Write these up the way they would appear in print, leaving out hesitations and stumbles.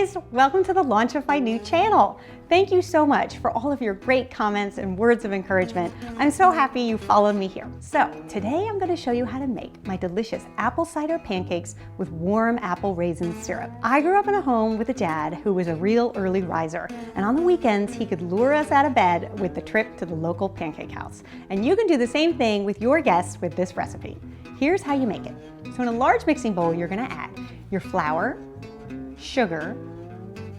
guys, welcome to the launch of my new channel. Thank you so much for all of your great comments and words of encouragement. I'm so happy you followed me here. So today I'm going to show you how to make my delicious apple cider pancakes with warm apple raisin syrup. I grew up in a home with a dad who was a real early riser, and on the weekends he could lure us out of bed with the trip to the local pancake house. And you can do the same thing with your guests with this recipe. Here's how you make it. So in a large mixing bowl, you're going to add your flour, sugar,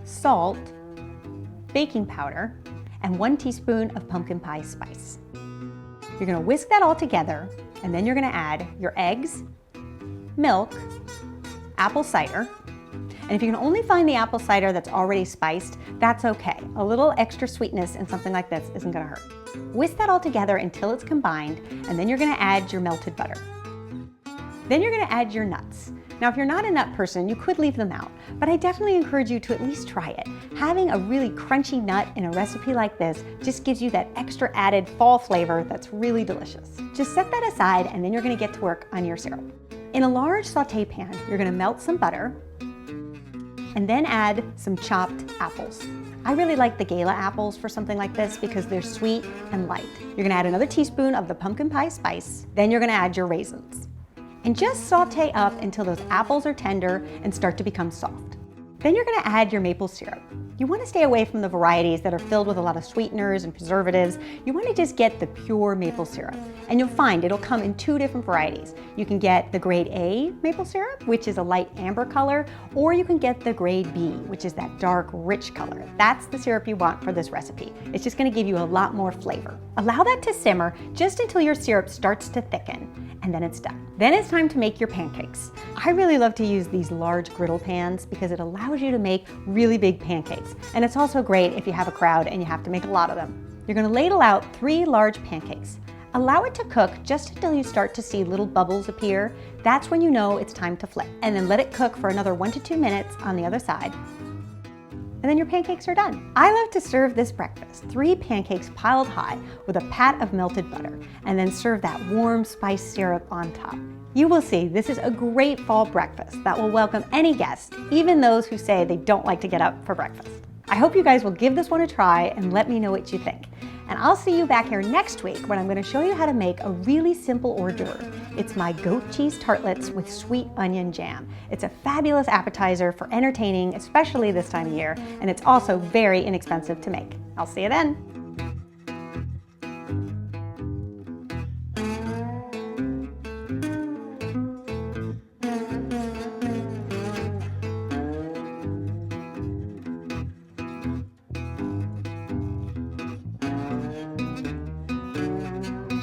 salt, baking powder, and 1 teaspoon of pumpkin pie spice. You're going to whisk that all together, and then you're going to add your eggs, milk, apple cider, and if you can only find the apple cider that's already spiced, that's okay. A little extra sweetness in something like this isn't going to hurt. Whisk that all together until it's combined, and then you're going to add your melted butter. Then you're going to add your nuts. Now, if you're not a nut person, you could leave them out, but I definitely encourage you to at least try it. Having a really crunchy nut in a recipe like this just gives you that extra added fall flavor that's really delicious. Just set that aside, and then you're going to get to work on your syrup. In a large sauté pan, you're going to melt some butter and then add some chopped apples. I really like the Gala apples for something like this because they're sweet and light. You're going to add another teaspoon of the pumpkin pie spice. Then you're going to add your raisins. And just sauté up until those apples are tender and start to become soft. Then you're going to add your maple syrup. You want to stay away from the varieties that are filled with a lot of sweeteners and preservatives. You want to just get the pure maple syrup. And you'll find it'll come in 2 different varieties. You can get the grade A maple syrup, which is a light amber color, or you can get the grade B, which is that dark, rich color. That's the syrup you want for this recipe. It's just going to give you a lot more flavor. Allow that to simmer just until your syrup starts to thicken, and then it's done. Then it's time to make your pancakes. I really love to use these large griddle pans because it allows you to make really big pancakes. And it's also great if you have a crowd and you have to make a lot of them. You're going to ladle out 3 large pancakes. Allow it to cook just until you start to see little bubbles appear. That's when you know it's time to flip. And then let it cook for another 1 to 2 minutes on the other side. And then your pancakes are done. I love to serve this breakfast, 3 pancakes piled high with a pat of melted butter, and then serve that warm spiced syrup on top. You will see this is a great fall breakfast that will welcome any guest, even those who say they don't like to get up for breakfast. I hope you guys will give this one a try and let me know what you think. And I'll see you back here next week when I'm going to show you how to make a really simple hors d'oeuvre. It's my goat cheese tartlets with sweet onion jam. It's a fabulous appetizer for entertaining, especially this time of year, and it's also very inexpensive to make. I'll see you then.